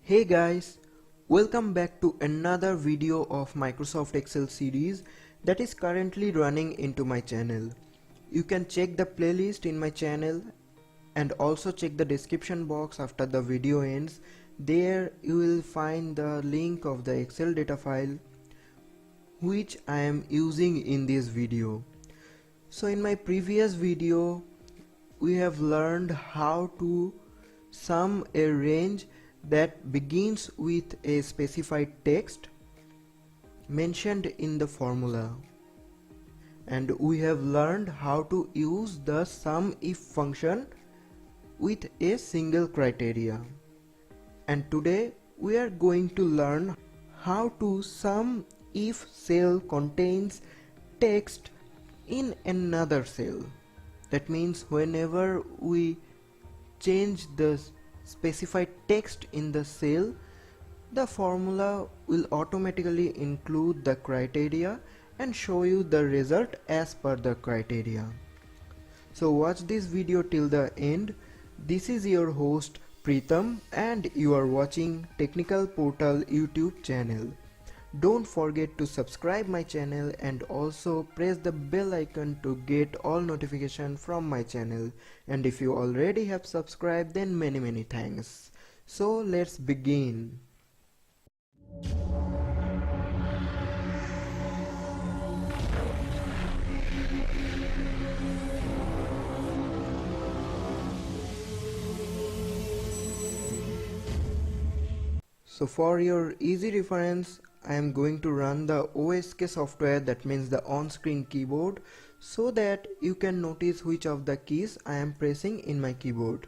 Hey guys, welcome back to another video of Microsoft Excel series that is currently running into my channel. You can check the playlist in my channel and also check the description box after the video ends. There you will find the link of the Excel data file which I am using in this video. So in my previous video we have learned how to sum a range that begins with a specified text mentioned in the formula, and we have learned how to use the SUMIF function with a single criteria. And today we are going to learn how to sum if cell contains text in another cell. That means whenever we change the specified text in the cell, the formula will automatically include the criteria and show you the result as per the criteria. So watch this video till the end. This is your host Pritham and you are watching Technical Portal YouTube channel. Don't forget to subscribe my channel and also press the bell icon to get all notifications from my channel. And if you already have subscribed, then many thanks. So let's begin. So for your easy reference, I am going to run the OSK software, that means the on-screen keyboard, so that you can notice which of the keys I am pressing in my keyboard.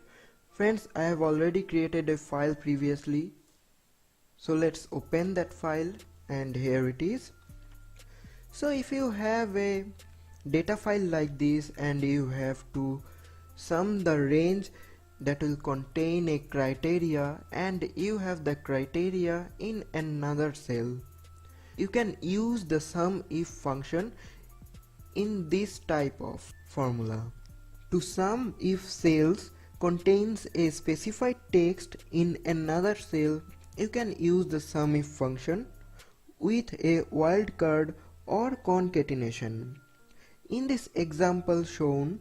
Friends, I have already created a file previously, so let's open that file, and here it is. So if you have a data file like this and you have to sum the range that will contain a criteria and you have the criteria in another cell, you can use the SUMIF function in this type of formula. To sum if cells contains a specified text in another cell, you can use the SUMIF function with a wildcard or concatenation. In this example shown,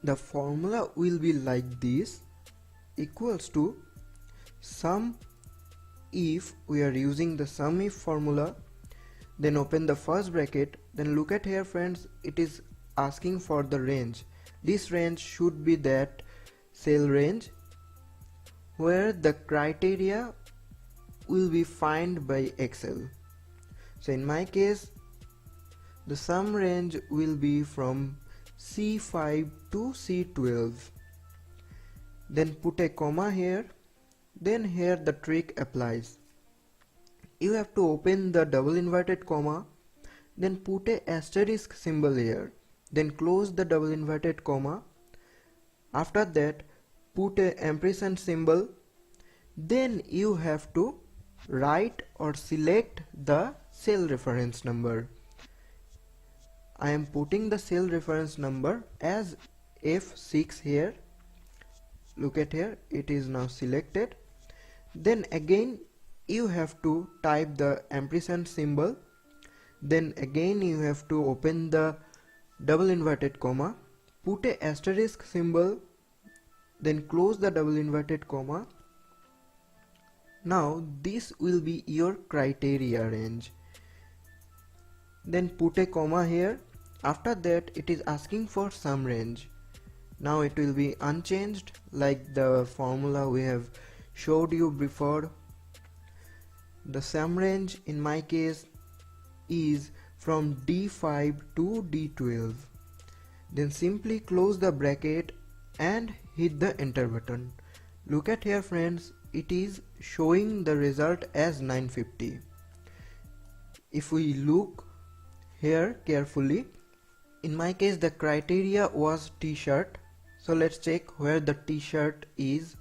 the formula will be like this: equals to sum if, we are using the SUMIF formula, then open the first bracket, then look at here friends, it is asking for the range. This range should be that cell range where the criteria will be found by Excel. So in my case, the sum range will be from C5 to C12. Then put a comma here, then here the trick applies. You have to open the double inverted comma, then put a asterisk symbol here, then close the double inverted comma. After that put a ampersand symbol, then you have to write or select the cell reference number. I am putting the cell reference number as F6 here. Look at here, it is now selected. Then again you have to type the ampersand symbol, then again you have to open the double inverted comma, put a asterisk symbol, then close the double inverted comma. Now this will be your criteria range. Then put a comma here. After that it is asking for sum range. Now it will be unchanged like the formula we have showed you before. The sum range in my case is from D5 to D12. Then simply close the bracket and hit the enter button. Look at here friends, it is showing the result as 950. If we look here carefully, in my case the criteria was t-shirt, so let's check where the t-shirt is.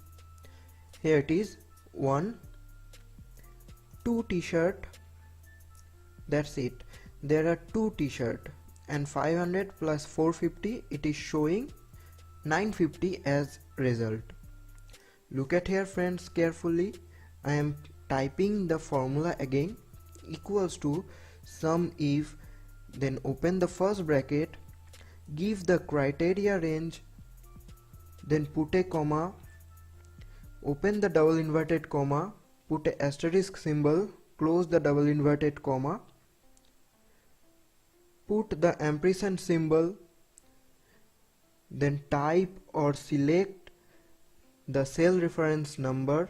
Here it is, 1, 2 t-shirt, that's it. There are 2 t-shirt, and 500 plus 450, it is showing 950 as result. Look at here friends carefully, I am typing the formula again, equals to sum if, then open the first bracket, give the criteria range, then put a comma, open the double inverted comma, put a asterisk symbol, close the double inverted comma, put the ampersand symbol, then type or select the cell reference number,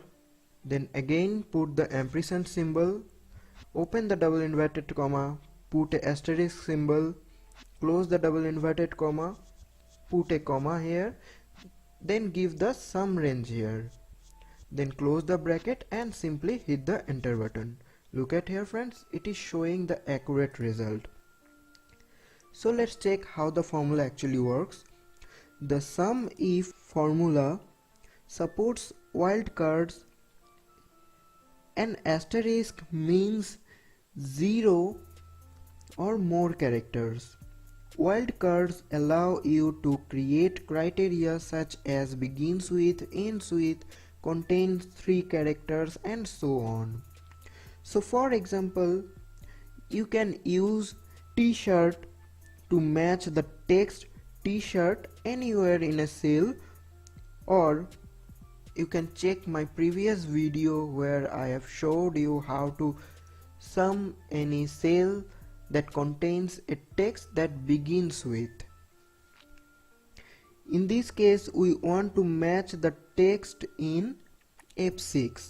then again put the ampersand symbol, open the double inverted comma, put a asterisk symbol, close the double inverted comma, put a comma here, then give the sum range here, then close the bracket and simply hit the enter button. Look at here friends, it is showing the accurate result. So let's check how the formula actually works. The sum if formula supports wildcards. An asterisk means 0 or more characters. Wildcards allow you to create criteria such as begins with, ends with, contains 3 characters and so on. So for example, you can use t-shirt to match the text t-shirt anywhere in a cell, or you can check my previous video where I have showed you how to sum any cell that contains a text that begins with. In this case, we want to match the text in F6.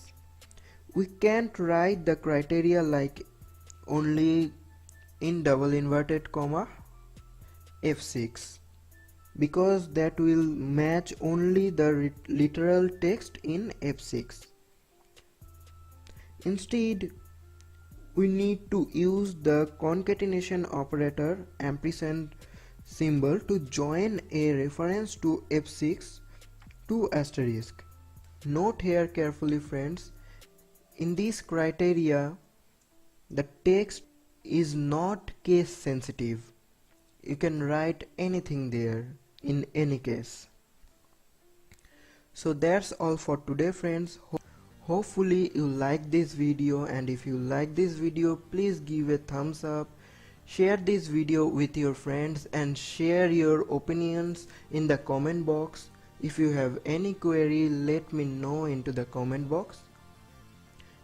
We can't write the criteria like only in double inverted comma F6, because that will match only the literal text in F6. Instead, we need to use the concatenation operator ampersand symbol to join a reference to F6 to asterisk. Note here carefully friends, in this criteria the text is not case sensitive. You can write anything there in any case. So that's all for today friends. Hopefully you like this video, and if you like this video, please give a thumbs up, share this video with your friends and share your opinions in the comment box. If you have any query, let me know into the comment box.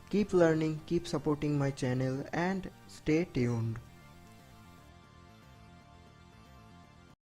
Keep learning, keep supporting my channel and stay tuned.